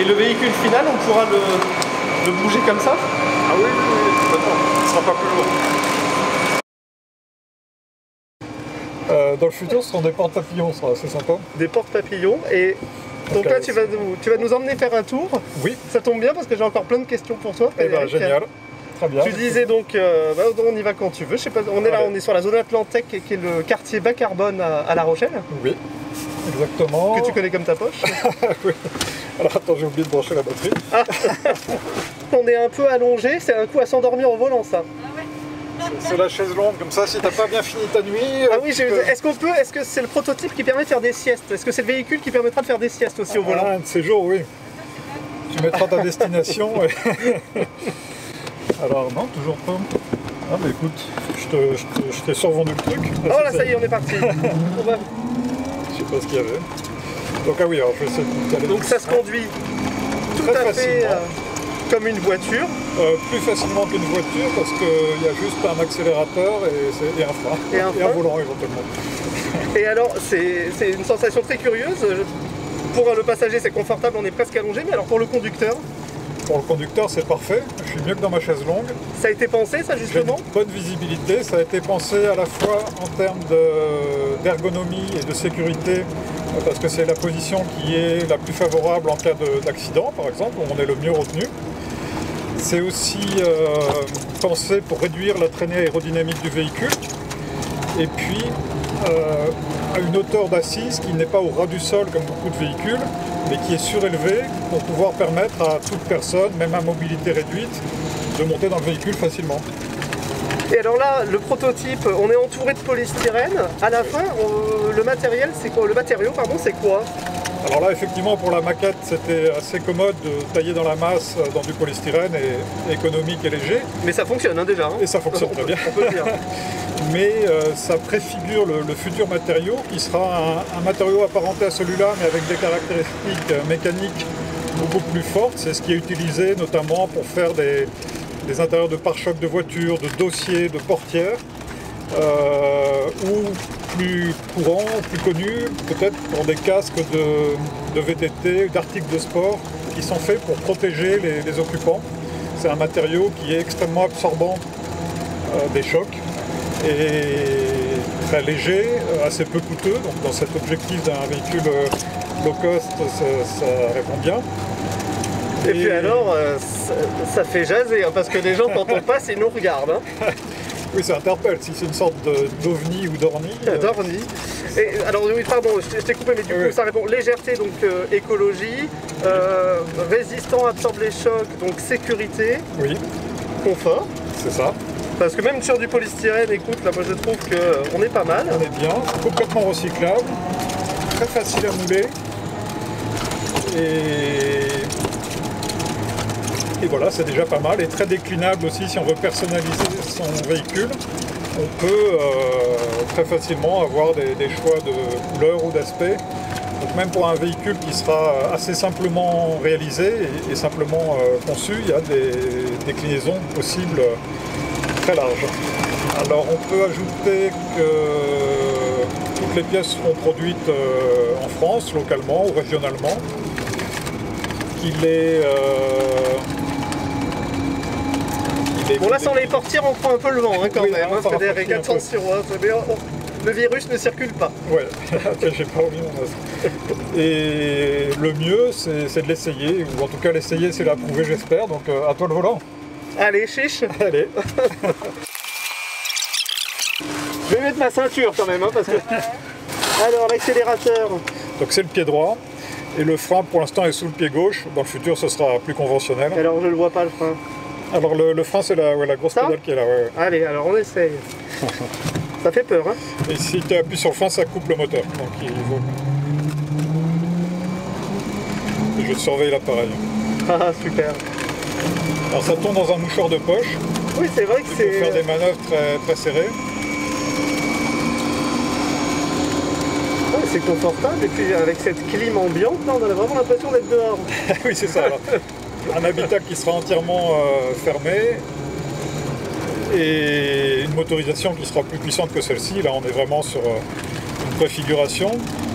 Et le véhicule final, on pourra le bouger comme ça? Ah oui, complètement. Ce sera pas plus lourd. Dans le futur, ce seront des porte-papillons, ce sera assez sympa. Des porte-papillons. Et donc là, tu vas nous emmener faire un tour. Oui. Ça tombe bien parce que j'ai encore plein de questions pour toi. Eh ben, génial. Très bien. Tu disais donc, on y va quand tu veux. Je sais pas, on est là, on est sur la zone Atlantec, qui est le quartier bas carbone à La Rochelle. Oui, exactement. Que tu connais comme ta poche. Oui. Alors attends, j'ai oublié de brancher la batterie. Ah. On est un peu allongé, c'est un coup à s'endormir au volant, ça. C'est la chaise longue, comme ça, si t'as pas bien fini ta nuit... Ah oui, est-ce que c'est le prototype qui permet de faire des siestes? Est-ce que c'est le véhicule qui permettra de faire des siestes aussi au volant? Un de ces jours, oui. Tu mettras ta destination. Alors non, toujours pas. Ah bah écoute, je t'ai survendu le truc. Là, oh là, ça y est, on est parti. Je sais pas ce qu'il y avait. Donc ah oui, alors je vais essayer de caler. Donc ça se conduit tout très à fait facilement. comme une voiture. Plus facilement qu'une voiture parce qu'il y a juste un accélérateur et un frein. Et un volant éventuellement. Et alors, c'est une sensation très curieuse. Pour le passager, c'est confortable, on est presque allongé, mais alors pour le conducteur? Pour le conducteur, c'est parfait. Je suis mieux que dans ma chaise longue. Ça a été pensé, ça, justement? J'ai une bonne visibilité. Ça a été pensé à la fois en termes d'ergonomie et de sécurité, parce que c'est la position qui est la plus favorable en cas d'accident, par exemple, où on est le mieux retenu. C'est aussi pensé pour réduire la traînée aérodynamique du véhicule. Et puis, à une hauteur d'assise qui n'est pas au ras du sol comme beaucoup de véhicules, mais qui est surélevée pour pouvoir permettre à toute personne, même à mobilité réduite, de monter dans le véhicule facilement. Et alors là, le prototype, on est entouré de polystyrène. À la fin, le matériel, c'est quoi? Le matériau, pardon, c'est quoi? Alors là, effectivement, pour la maquette, c'était assez commode de tailler dans la masse dans du polystyrène et économique et léger. Mais ça fonctionne hein, déjà. Hein. Et ça fonctionne très bien. On peut le dire. Mais ça préfigure le futur matériau qui sera un matériau apparenté à celui-là, mais avec des caractéristiques mécaniques beaucoup plus fortes. C'est ce qui est utilisé notamment pour faire des intérieurs de pare-chocs de voitures, de dossiers, de portières, ou plus courant, plus connu, peut-être pour des casques de VTT, d'articles de sport, qui sont faits pour protéger les occupants. C'est un matériau qui est extrêmement absorbant des chocs et très léger, assez peu coûteux. Donc dans cet objectif d'un véhicule low cost, ça répond bien. Et puis alors, ça fait jaser, hein, parce que les gens, quand on passe, ils nous regardent. Hein. Oui, ça interpelle, si c'est une sorte d'ovni ou d'orni. D'orni. Et alors, oui, pardon, je t'ai coupé, mais du coup, ça répond légèreté, donc écologie, résistant, absorbe les chocs, donc sécurité, oui. Confort. C'est ça. Parce que même sur du polystyrène, écoute, là, moi je trouve qu'on est pas mal. On est bien, complètement recyclable, très facile à mouler. Et voilà, c'est déjà pas mal, et très déclinable aussi si on veut personnaliser son véhicule. On peut très facilement avoir des choix de couleur ou d'aspect. Donc même pour un véhicule qui sera assez simplement réalisé et simplement conçu, il y a des déclinaisons possibles très larges. Alors on peut ajouter que toutes les pièces seront produites en France, localement ou régionalement. Qu'il est... Bon là sans les portières on prend un peu le vent hein, quand oui, même, hein, Frédéric, attention, hein, le virus ne circule pas. Ouais, j'ai pas oublié mon masque. Et le mieux c'est de l'essayer, ou en tout cas l'essayer c'est l'approuver j'espère, donc à toi le volant. Allez chiche. Allez. Je vais mettre ma ceinture quand même, hein, parce que... Alors l'accélérateur. Donc c'est le pied droit, et le frein pour l'instant est sous le pied gauche, dans le futur ce sera plus conventionnel. Alors je le vois pas le frein. Alors le frein c'est la grosse pédale qui est là. Ouais. Allez, alors on essaye. Ça fait peur hein. Et si tu appuies sur le frein ça coupe le moteur. Donc il faut... Et je surveille l'appareil. Ah super. Alors ça tourne dans un mouchoir de poche. Oui c'est vrai que c'est... Il faut faire des manœuvres très serrées. Ouais, c'est confortable et puis avec cette clim ambiante, là, on a vraiment l'impression d'être dehors. Oui c'est ça. Alors. Un habitacle qui sera entièrement fermé et une motorisation qui sera plus puissante que celle-ci. Là, on est vraiment sur une préfiguration.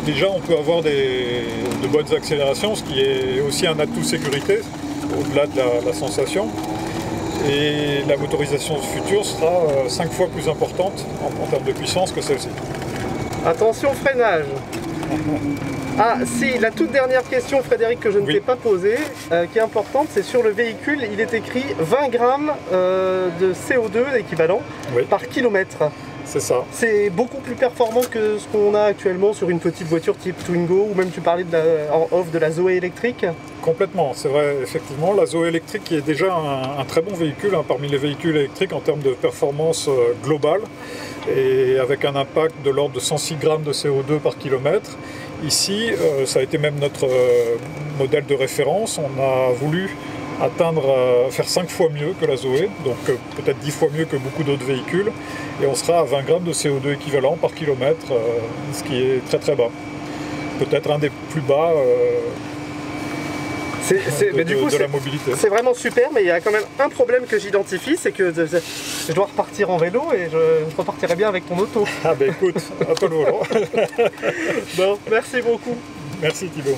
déjà on peut avoir de bonnes accélérations, ce qui est aussi un atout sécurité, au-delà de la sensation. Et la motorisation future sera 5 fois plus importante en termes de puissance que celle-ci. Attention freinage. Ah si, la toute dernière question Frédéric que je ne t'ai pas posée, qui est importante, c'est sur le véhicule, il est écrit 20 grammes de CO2 équivalent par kilomètre. C'est ça. C'est beaucoup plus performant que ce qu'on a actuellement sur une petite voiture type Twingo, ou même tu parlais en off de la Zoé électrique. Complètement, c'est vrai, effectivement. La Zoé électrique qui est déjà un très bon véhicule parmi les véhicules électriques en termes de performance globale et avec un impact de l'ordre de 106 grammes de CO2 par kilomètre. Ici, ça a été même notre modèle de référence. On a voulu faire 5 fois mieux que la Zoé, donc peut-être 10 fois mieux que beaucoup d'autres véhicules, et on sera à 20 grammes de CO2 équivalent par kilomètre, ce qui est très très bas. Peut-être un des plus bas de la mobilité. C'est vraiment super, mais il y a quand même un problème que j'identifie, c'est que je dois repartir en vélo et je repartirai bien avec ton auto. Ah ben écoute, à toi le volant. Bon, merci beaucoup. Merci Thibaut.